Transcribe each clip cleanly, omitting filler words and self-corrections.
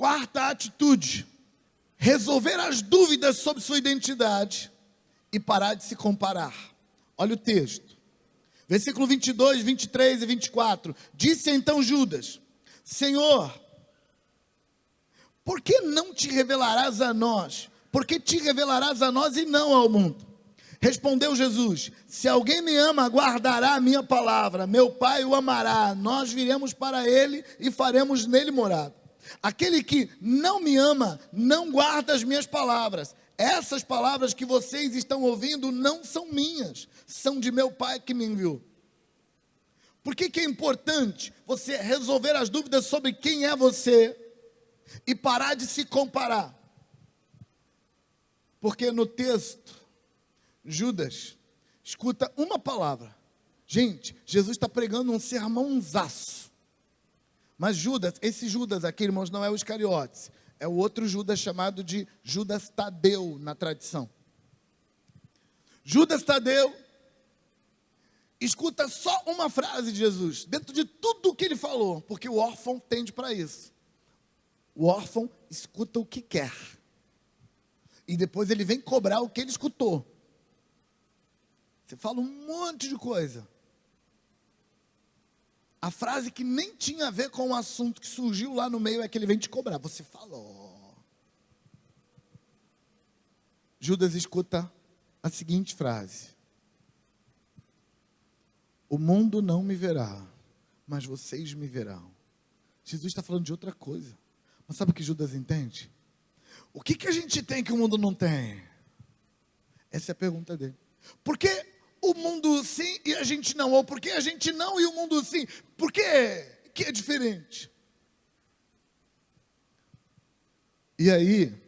Quarta atitude: resolver as dúvidas sobre sua identidade e parar de se comparar. Olha o texto, versículo 22, 23 e 24. Disse então Judas: Senhor, por que não te revelarás a nós? Por que te revelarás a nós e não ao mundo? Respondeu Jesus: se alguém me ama, guardará a minha palavra, meu Pai o amará, nós viremos para ele e faremos nele morada. Aquele que não me ama, não guarda as minhas palavras. Essas palavras que vocês estão ouvindo não são minhas, são de meu Pai que me enviou. Por que é importante você resolver as dúvidas sobre quem é você e parar de se comparar? Porque no texto, Judas escuta uma palavra. Gente, Jesus está pregando um sermãozaço. Mas Judas, esse Judas aqui, irmãos, não é o Iscariotes. É o outro Judas chamado de Judas Tadeu na tradição. Judas Tadeu escuta só uma frase de Jesus, dentro de tudo o que ele falou, porque o órfão tende para isso. O órfão escuta o que quer. E depois ele vem cobrar o que ele escutou. Você fala um monte de coisa. A frase que nem tinha a ver com o assunto que surgiu lá no meio é que ele vem te cobrar. Você falou. Judas escuta a seguinte frase: o mundo não me verá, mas vocês me verão. Jesus está falando de outra coisa. Mas sabe o que Judas entende? O que a gente tem que o mundo não tem? Essa é a pergunta dele. Por que o mundo sim e a gente não? Ou por que a gente não e o mundo sim? Por que é diferente? E aí,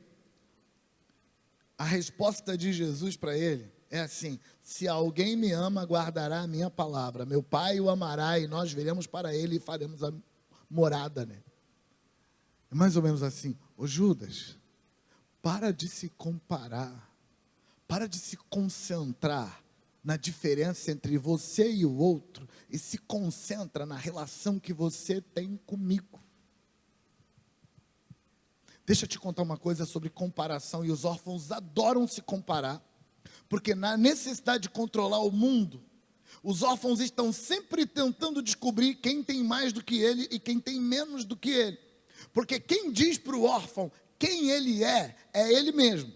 a resposta de Jesus para ele é assim: se alguém me ama, guardará a minha palavra, meu Pai o amará e nós viremos para ele e faremos a morada, né? É mais ou menos assim: ô Judas, para de se comparar, para de se concentrar na diferença entre você e o outro e se concentra na relação que você tem comigo. Deixa eu te contar uma coisa sobre comparação, e os órfãos adoram se comparar, porque na necessidade de controlar o mundo, os órfãos estão sempre tentando descobrir quem tem mais do que ele e quem tem menos do que ele, porque quem diz para o órfão quem ele é ele mesmo,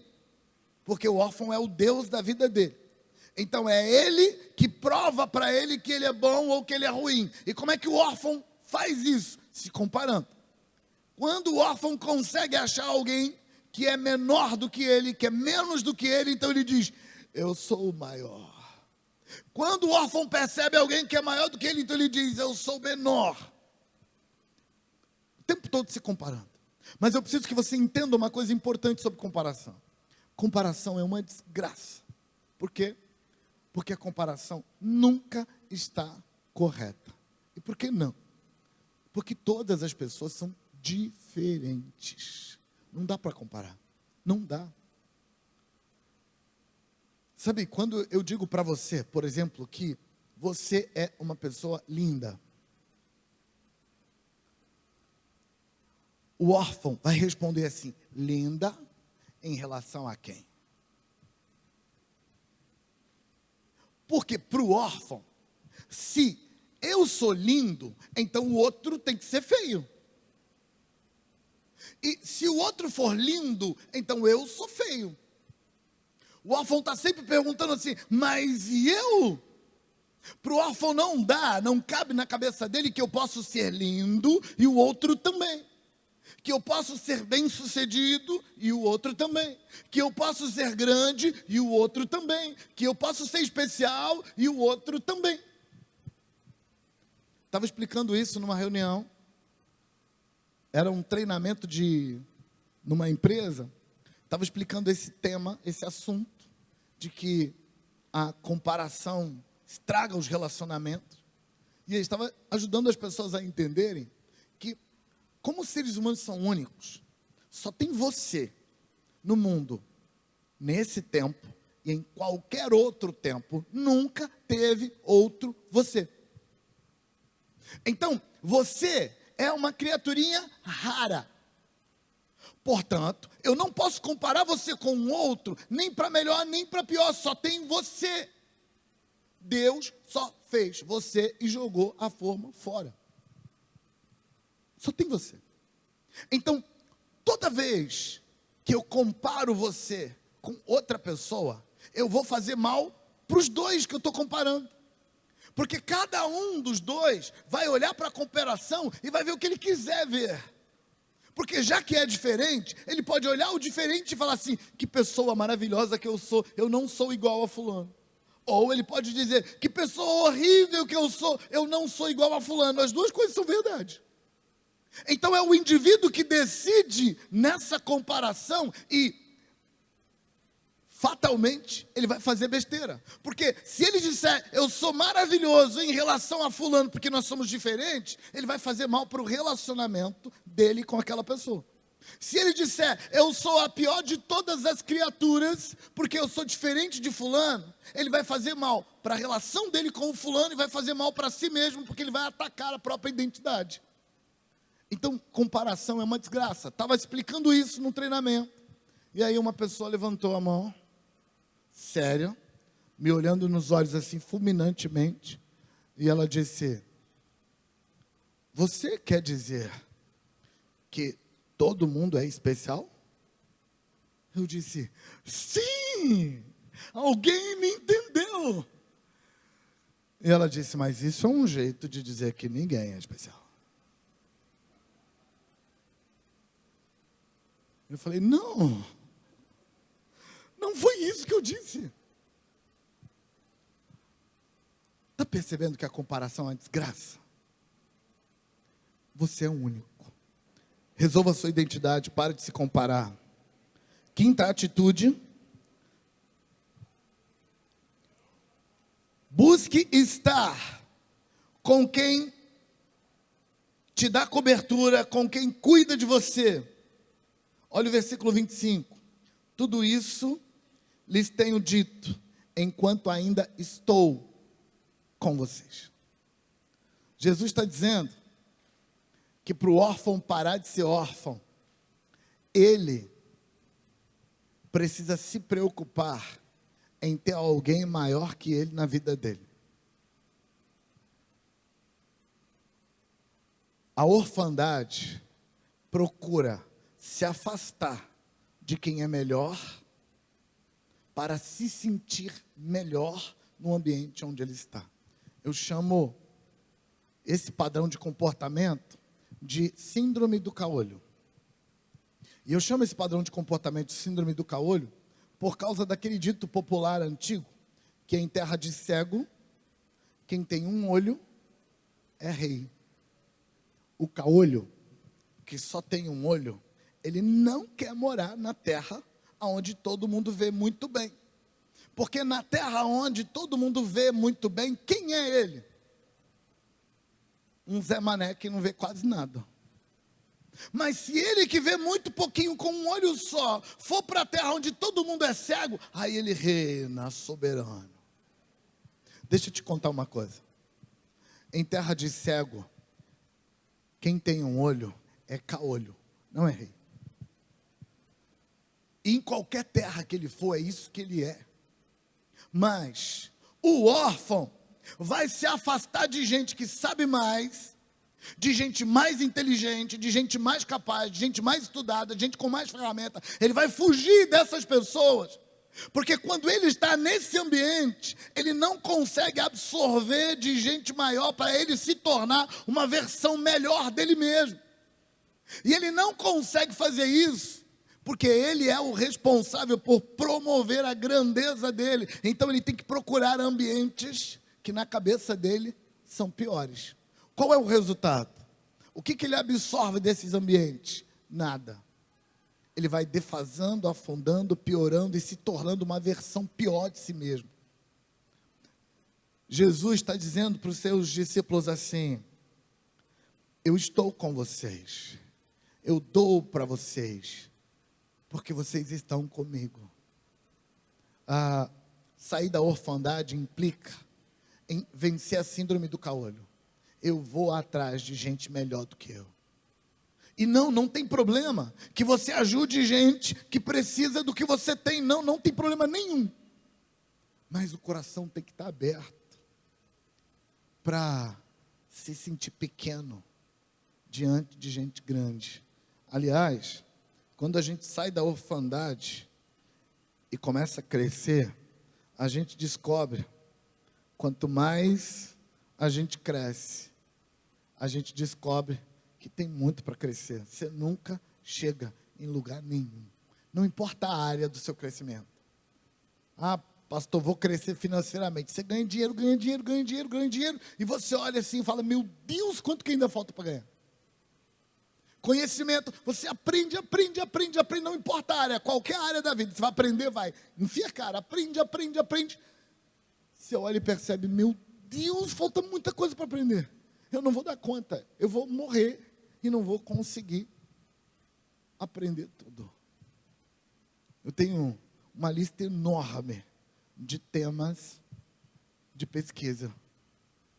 porque o órfão é o Deus da vida dele. Então é ele que prova para ele que ele é bom ou que ele é ruim. E como é que o órfão faz isso? Se comparando. Quando o órfão consegue achar alguém que é menor do que ele, que é menos do que ele, então ele diz: eu sou o maior. Quando o órfão percebe alguém que é maior do que ele, então ele diz: eu sou menor. O tempo todo se comparando. Mas eu preciso que você entenda uma coisa importante sobre comparação. Comparação é uma desgraça. Por quê? Porque a comparação nunca está correta. E por que não? Porque todas as pessoas são diferentes. Não dá para comparar. Não dá. Sabe, quando eu digo para você, por exemplo, que você é uma pessoa linda, o órfão vai responder assim: linda em relação a quem? Porque para o órfão, se eu sou lindo, então o outro tem que ser feio. E se o outro for lindo, então eu sou feio. O órfão está sempre perguntando assim: mas e eu? Para o órfão não cabe na cabeça dele que eu posso ser lindo e o outro também. Que eu posso ser bem sucedido e o outro também. Que eu posso ser grande e o outro também. Que eu posso ser especial e o outro também. Estava explicando isso numa reunião. Era um treinamento numa empresa. Estava explicando esse tema, esse assunto, de que a comparação estraga os relacionamentos. E ele estava ajudando as pessoas a entenderem que, como os seres humanos são únicos, só tem você no mundo, nesse tempo e em qualquer outro tempo, nunca teve outro você. Então, você é uma criaturinha rara. Portanto, eu não posso comparar você com um outro, nem para melhor, nem para pior, só tem você. Deus só fez você e jogou a forma fora. Só tem você. Então, toda vez que eu comparo você com outra pessoa, eu vou fazer mal para os dois que eu estou comparando. Porque cada um dos dois vai olhar para a comparação e vai ver o que ele quiser ver. Porque já que é diferente, ele pode olhar o diferente e falar assim, que pessoa maravilhosa que eu sou, eu não sou igual a fulano. Ou ele pode dizer, que pessoa horrível que eu não sou igual a fulano. As duas coisas são verdade. Então é o indivíduo que decide nessa comparação e fatalmente ele vai fazer besteira. Porque se ele disser, eu sou maravilhoso em relação a fulano porque nós somos diferentes, ele vai fazer mal para o relacionamento dele com aquela pessoa. Se ele disser, eu sou a pior de todas as criaturas porque eu sou diferente de fulano, ele vai fazer mal para a relação dele com o fulano e vai fazer mal para si mesmo porque ele vai atacar a própria identidade. Então, comparação é uma desgraça. Estava explicando isso no treinamento. E aí uma pessoa levantou a mão, séria, me olhando nos olhos assim, fulminantemente. E ela disse, você quer dizer que todo mundo é especial? Eu disse, sim! Alguém me entendeu. E ela disse, mas isso é um jeito de dizer que ninguém é especial. Eu falei, não foi isso que eu disse. Está percebendo que a comparação é uma desgraça? Você é único. Resolva a sua identidade, pare de se comparar. Quinta atitude. Busque estar com quem te dá cobertura, com quem cuida de você. Olha o versículo 25. Tudo isso lhes tenho dito, enquanto ainda estou com vocês. Jesus está dizendo que para o órfão parar de ser órfão, ele precisa se preocupar em ter alguém maior que ele na vida dele. A orfandade procura se afastar de quem é melhor para se sentir melhor no ambiente onde ele está. Eu chamo esse padrão de comportamento de síndrome do caolho. E eu chamo esse padrão de comportamento de síndrome do caolho por causa daquele dito popular antigo, que em terra de cego, quem tem um olho é rei. O caolho, que só tem um olho, ele não quer morar na terra onde todo mundo vê muito bem. Porque na terra onde todo mundo vê muito bem, quem é ele? Um Zé Mané que não vê quase nada. Mas se ele que vê muito pouquinho com um olho só, for para a terra onde todo mundo é cego, aí ele reina soberano. Deixa eu te contar uma coisa. Em terra de cego, quem tem um olho é caolho, não é rei. E em qualquer terra que ele for, é isso que ele é. Mas o órfão vai se afastar de gente que sabe mais, de gente mais inteligente, de gente mais capaz, de gente mais estudada, de gente com mais ferramenta. Ele vai fugir dessas pessoas, porque quando ele está nesse ambiente, ele não consegue absorver de gente maior para ele se tornar uma versão melhor dele mesmo. E ele não consegue fazer isso, porque ele é o responsável por promover a grandeza dele. Então ele tem que procurar ambientes que na cabeça dele são piores. Qual é o resultado? O que ele absorve desses ambientes? Nada. Ele vai defasando, afundando, piorando e se tornando uma versão pior de si mesmo. Jesus está dizendo para os seus discípulos assim: eu estou com vocês, eu dou para vocês, porque vocês estão comigo. Sair da orfandade implica em vencer a síndrome do caolho. Eu vou atrás de gente melhor do que eu. E não tem problema que você ajude gente que precisa do que você tem. Não tem problema nenhum. Mas o coração tem que estar aberto para se sentir pequeno diante de gente grande. Aliás, quando a gente sai da orfandade e começa a crescer, a gente descobre, quanto mais a gente cresce, a gente descobre que tem muito para crescer. Você nunca chega em lugar nenhum. Não importa a área do seu crescimento. Ah, pastor, vou crescer financeiramente. Você ganha dinheiro, e você olha assim e fala, meu Deus, quanto que ainda falta para ganhar? Conhecimento, você aprende, não importa a área, qualquer área da vida, você vai aprender, vai. Enfia a cara, aprende. Você olha e percebe, meu Deus, falta muita coisa para aprender. Eu não vou dar conta, eu vou morrer e não vou conseguir aprender tudo. Eu tenho uma lista enorme de temas de pesquisa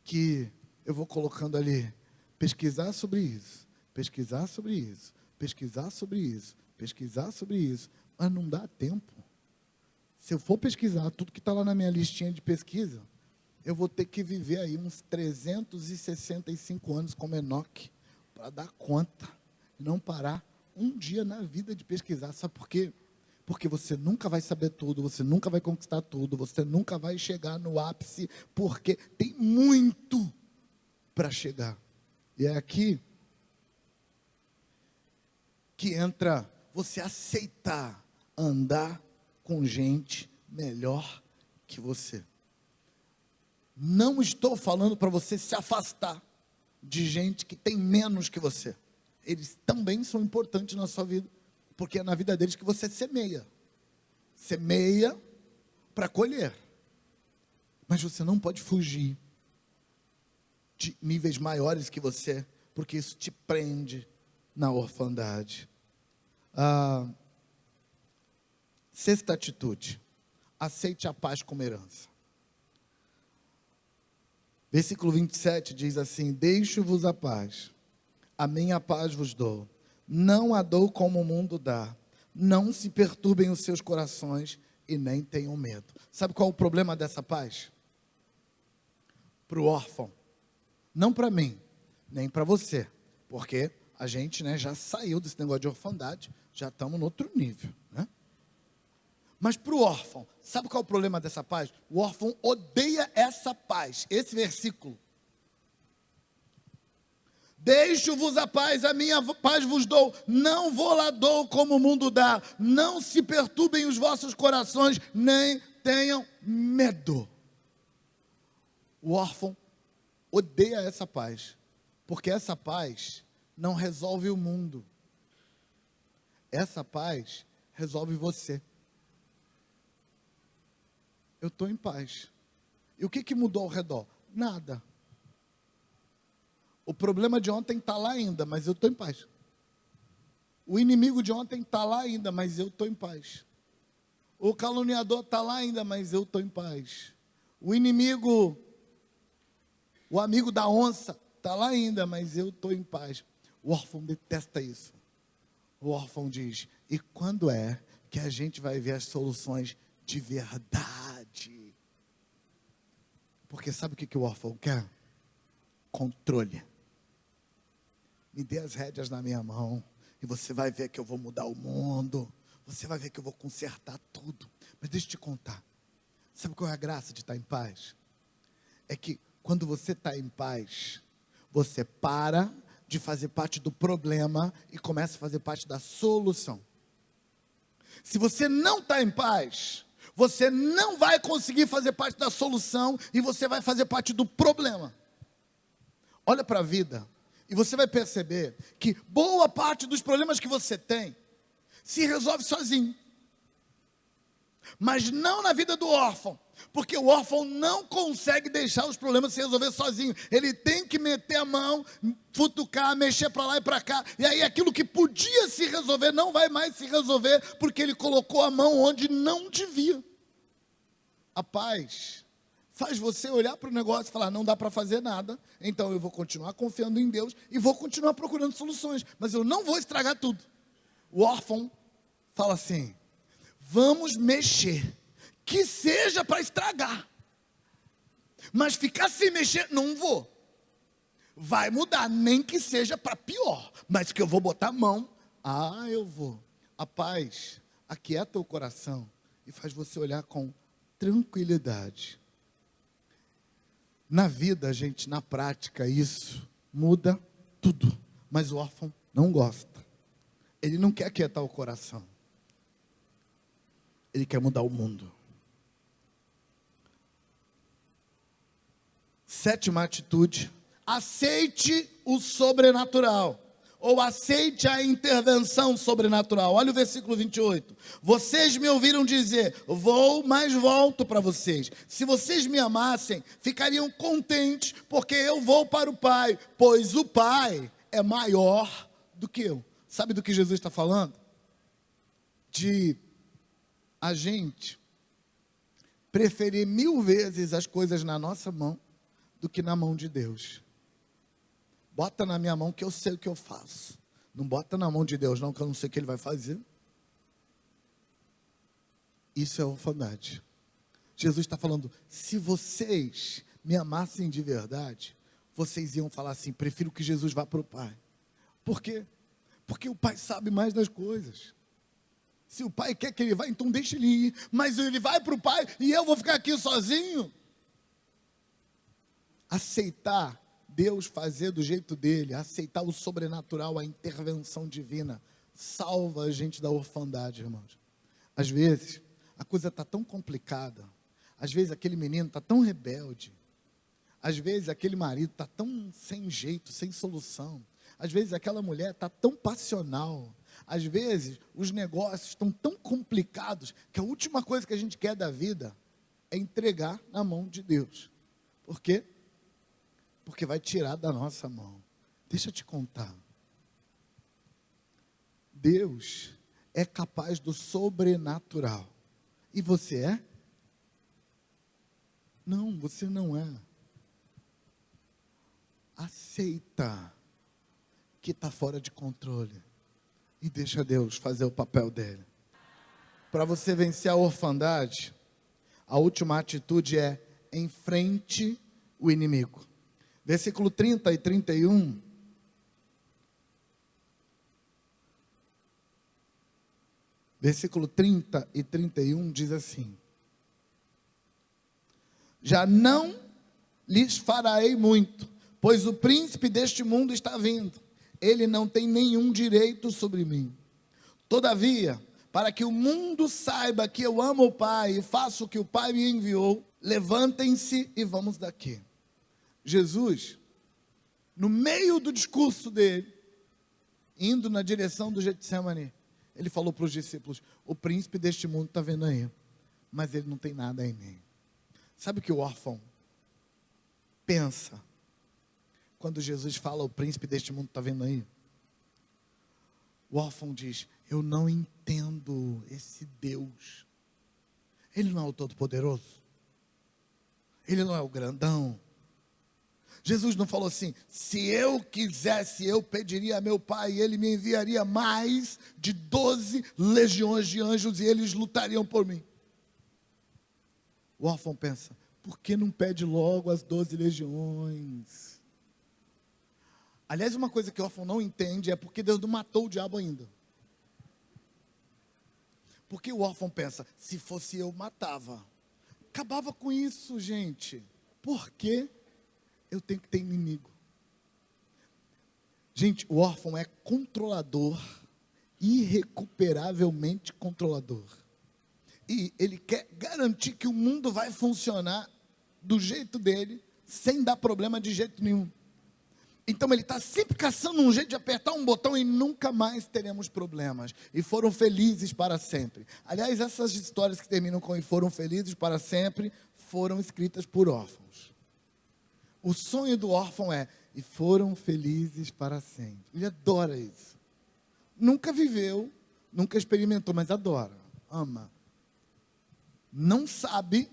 que eu vou colocando ali, pesquisar sobre isso, mas não dá tempo. Se eu for pesquisar tudo que está lá na minha listinha de pesquisa, eu vou ter que viver aí uns 365 anos como Enoque, para dar conta e não parar um dia na vida de pesquisar. Sabe por quê? Porque você nunca vai saber tudo, você nunca vai conquistar tudo, você nunca vai chegar no ápice, porque tem muito para chegar. E é aqui que entra você aceitar andar com gente melhor que você. Não estou falando para você se afastar de gente que tem menos que você. Eles também são importantes na sua vida, porque é na vida deles que você semeia. Semeia para colher. Mas você não pode fugir de níveis maiores que você, porque isso te prende na orfandade. Sexta atitude: aceite a paz como herança. Versículo 27 diz assim: deixo-vos a paz, a minha paz vos dou, não a dou como o mundo dá, não se perturbem os seus corações e nem tenham medo. Sabe qual é o problema dessa paz? Para o órfão, não para mim, nem para você, porque a gente, já saiu desse negócio de orfandade, já estamos no outro nível, Mas para o órfão, sabe qual é o problema dessa paz? O órfão odeia essa paz. Esse versículo. Deixo-vos a paz, a minha paz vos dou. Não vou lá dou como o mundo dá. Não se perturbem os vossos corações, nem tenham medo. O órfão odeia essa paz, porque essa paz não resolve o mundo. Essa paz resolve você. Eu estou em paz. E o que mudou ao redor? Nada. O problema de ontem está lá ainda, mas eu estou em paz. O inimigo de ontem está lá ainda, mas eu estou em paz. O caluniador está lá ainda, mas eu estou em paz. O inimigo, o amigo da onça, está lá ainda, mas eu estou em paz. O órfão detesta isso. O órfão diz: e quando é que a gente vai ver as soluções de verdade? Porque sabe o que o órfão quer? Controle. Me dê as rédeas na minha mão, e você vai ver que eu vou mudar o mundo, você vai ver que eu vou consertar tudo. Mas deixa eu te contar, sabe qual é a graça de estar em paz? É que quando você está em paz, você para de fazer parte do problema e começa a fazer parte da solução. Se você não está em paz, você não vai conseguir fazer parte da solução e você vai fazer parte do problema. Olha para a vida e você vai perceber que boa parte dos problemas que você tem se resolve sozinho. Mas não na vida do órfão, porque o órfão não consegue deixar os problemas se resolver sozinho. Ele tem que meter a mão, futucar, mexer para lá e para cá. E aí aquilo que podia se resolver não vai mais se resolver, porque ele colocou a mão onde não devia. A paz faz você olhar para o negócio e falar, não dá para fazer nada, então eu vou continuar confiando em Deus e vou continuar procurando soluções, mas eu não vou estragar tudo. O órfão fala assim, vamos mexer, que seja para estragar, mas ficar sem mexer, não vou. Vai mudar, nem que seja para pior, mas que eu vou botar a mão, eu vou. A paz aquieta o coração e faz você olhar com tranquilidade. Na vida, gente, na prática, isso muda tudo, mas o órfão não gosta. Ele não quer aquietar o coração. Ele quer mudar o mundo. Sétima atitude, aceite o sobrenatural, ou aceite a intervenção sobrenatural. Olha o versículo 28. Vocês me ouviram dizer, vou, mas volto para vocês. Se vocês me amassem, ficariam contentes, porque eu vou para o Pai, pois o Pai é maior do que eu. Sabe do que Jesus está falando? De a gente preferir 1000 vezes as coisas na nossa mão do que na mão de Deus. Bota na minha mão que eu sei o que eu faço. Não bota na mão de Deus não, que eu não sei o que Ele vai fazer. Isso é orfandade. Jesus está falando, se vocês me amassem de verdade, vocês iam falar assim, prefiro que Jesus vá para o Pai. Por quê? Porque o Pai sabe mais das coisas. Se o Pai quer que Ele vá, então deixa Ele ir. Mas Ele vai para o Pai e eu vou ficar aqui sozinho. Aceitar Deus fazer do jeito dele, aceitar o sobrenatural, a intervenção divina, salva a gente da orfandade, irmãos. Às vezes, a coisa está tão complicada, às vezes aquele menino está tão rebelde, às vezes aquele marido está tão sem jeito, sem solução, às vezes aquela mulher está tão passional, às vezes os negócios estão tão complicados, que a última coisa que a gente quer da vida é entregar na mão de Deus. Por quê? Porque vai tirar da nossa mão. Deixa eu te contar. Deus é capaz do sobrenatural. E você é? Não, você não é. Aceita que está fora de controle. E deixa Deus fazer o papel dele. Para você vencer a orfandade, a última atitude é enfrente o inimigo. Versículo 30 e 31. Versículo 30 e 31 diz assim: já não lhes farei muito, pois o príncipe deste mundo está vindo. Ele não tem nenhum direito sobre mim. Todavia, para que o mundo saiba que eu amo o Pai e faço o que o Pai me enviou, levantem-se e vamos daqui. Jesus, no meio do discurso dele, indo na direção do Getsemane, ele falou para os discípulos, o príncipe deste mundo está vindo aí, mas ele não tem nada em mim. Sabe o que o órfão pensa quando Jesus fala, o príncipe deste mundo está vindo aí? O órfão diz, eu não entendo esse Deus. Ele não é o Todo-Poderoso? Ele não é o grandão? Jesus não falou assim, se eu quisesse, eu pediria a meu Pai, e Ele me enviaria mais de 12 legiões de anjos, e eles lutariam por mim. O órfão pensa, por que não pede logo as 12 legiões? Aliás, uma coisa que o órfão não entende, é porque Deus não matou o diabo ainda. Porque o órfão pensa, se fosse eu, matava. Acabava com isso, gente. Por quê? Eu tenho que ter inimigo. Gente, o órfão é controlador, irrecuperavelmente controlador. E ele quer garantir que o mundo vai funcionar do jeito dele, sem dar problema de jeito nenhum. Então ele está sempre caçando um jeito de apertar um botão e nunca mais teremos problemas. E foram felizes para sempre. Aliás, essas histórias que terminam com e foram felizes para sempre, foram escritas por órfãos. O sonho do órfão é, e foram felizes para sempre. Ele adora isso. Nunca viveu, nunca experimentou, mas adora, ama. Não sabe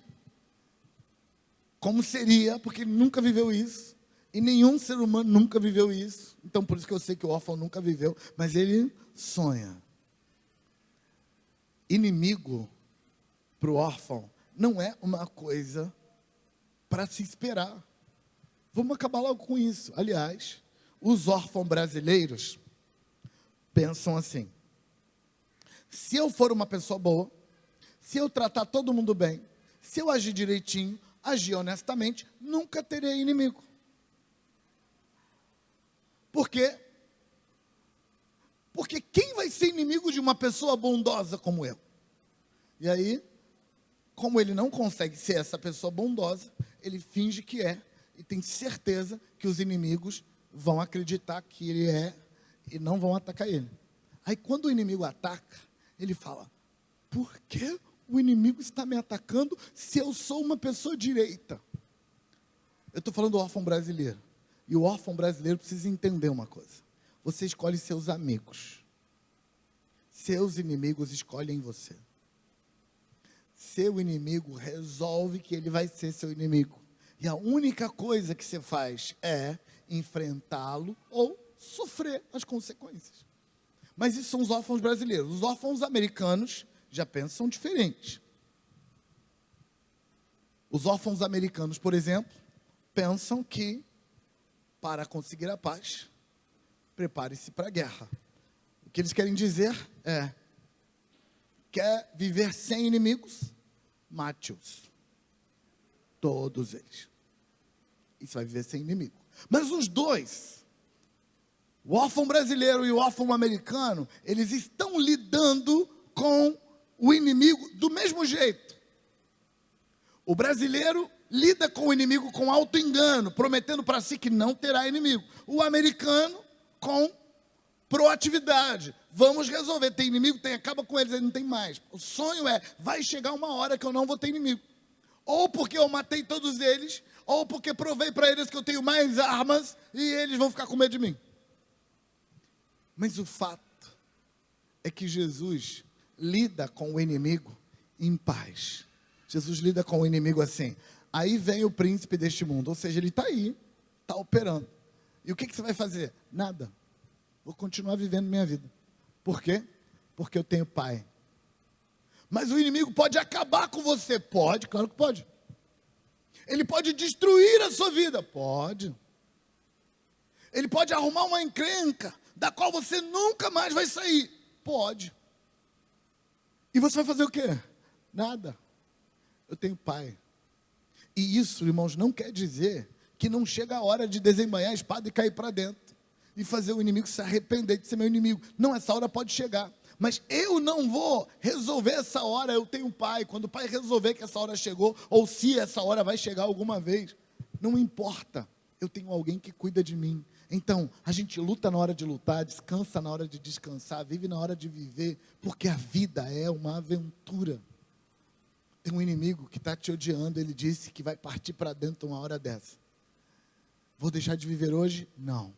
como seria, porque ele nunca viveu isso, e nenhum ser humano nunca viveu isso, então por isso que eu sei que o órfão nunca viveu, mas ele sonha. Inimigo para o órfão não é uma coisa para se esperar. Vamos acabar logo com isso. Aliás, os órfãos brasileiros pensam assim: se eu for uma pessoa boa, se eu tratar todo mundo bem, se eu agir direitinho, agir honestamente, nunca terei inimigo. Por quê? Porque quem vai ser inimigo de uma pessoa bondosa como eu? E aí, como ele não consegue ser essa pessoa bondosa, ele finge que é, e tem certeza que os inimigos vão acreditar que ele é, e não vão atacar ele. Aí quando o inimigo ataca, ele fala: por que o inimigo está me atacando se eu sou uma pessoa direita? Eu estou falando do órfão brasileiro. E o órfão brasileiro precisa entender uma coisa: você escolhe seus amigos, seus inimigos escolhem você. Seu inimigo resolve que ele vai ser seu inimigo, e a única coisa que você faz é enfrentá-lo ou sofrer as consequências. Mas isso são os órfãos brasileiros. Os órfãos americanos já pensam diferente. Os órfãos americanos, por exemplo, pensam que para conseguir a paz, prepare-se para a guerra. O que eles querem dizer é: quer viver sem inimigos? Mate-os. Todos eles. E você vai viver sem inimigo. Mas os dois, o órfão brasileiro e o órfão americano, eles estão lidando com o inimigo do mesmo jeito. O brasileiro lida com o inimigo com auto-engano, prometendo para si que não terá inimigo. O americano com proatividade. Vamos resolver. Tem inimigo? Tem. Acaba com eles, aí não tem mais. O sonho é: vai chegar uma hora que eu não vou ter inimigo. Ou porque eu matei todos eles, ou porque provei para eles que eu tenho mais armas e eles vão ficar com medo de mim. Mas o fato é que Jesus lida com o inimigo em paz. Jesus lida com o inimigo assim: aí vem o príncipe deste mundo, ou seja, ele está aí, está operando. E o que você vai fazer? Nada. Vou continuar vivendo minha vida. Por quê? Porque eu tenho pai. Mas o inimigo pode acabar com você? Pode, claro que pode. Ele pode destruir a sua vida? Pode. Ele pode arrumar uma encrenca da qual você nunca mais vai sair? Pode. E você vai fazer o quê? Nada. Eu tenho pai. E isso, irmãos, não quer dizer que não chega a hora de desembainhar a espada e cair para dentro e fazer o inimigo se arrepender de ser meu inimigo. Não, essa hora pode chegar. Mas eu não vou resolver essa hora. Eu tenho um pai. Quando o pai resolver que essa hora chegou, ou se essa hora vai chegar alguma vez, não importa. Eu tenho alguém que cuida de mim. Então, a gente luta na hora de lutar, descansa na hora de descansar, vive na hora de viver, porque a vida é uma aventura. Tem um inimigo que está te odiando, ele disse que vai partir para dentro uma hora dessa. Vou deixar de viver hoje? Não.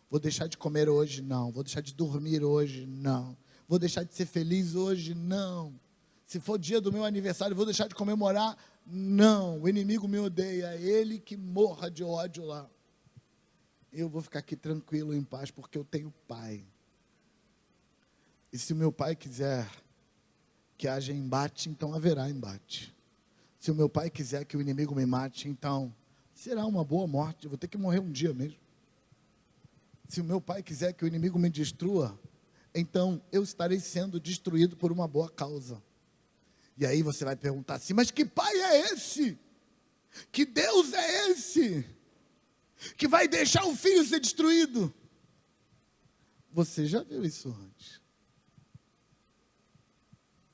Vou deixar de comer hoje? Não. Vou deixar de dormir hoje? Não. Vou deixar de ser feliz hoje? Não. Se for dia do meu aniversário, vou deixar de comemorar? Não. O inimigo me odeia, ele que morra de ódio lá. Eu vou ficar aqui tranquilo, em paz, porque eu tenho pai. E se o meu pai quiser que haja embate, então haverá embate. Se o meu pai quiser que o inimigo me mate, então será uma boa morte. Eu vou ter que morrer um dia mesmo. Se o meu pai quiser que o inimigo me destrua, então eu estarei sendo destruído por uma boa causa. E aí você vai perguntar assim: mas que pai é esse? Que Deus é esse? Que vai deixar o filho ser destruído? Você já viu isso antes?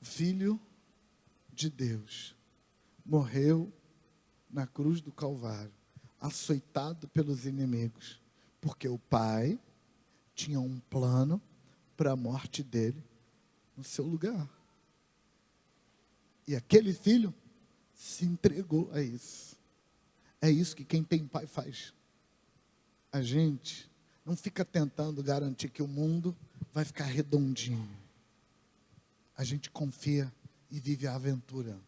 O Filho de Deus morreu na cruz do Calvário, açoitado pelos inimigos, porque o Pai tinha um plano para a morte dele no seu lugar. E aquele filho se entregou a isso. É isso que quem tem pai faz. A gente não fica tentando garantir que o mundo vai ficar redondinho. A gente confia e vive a aventura.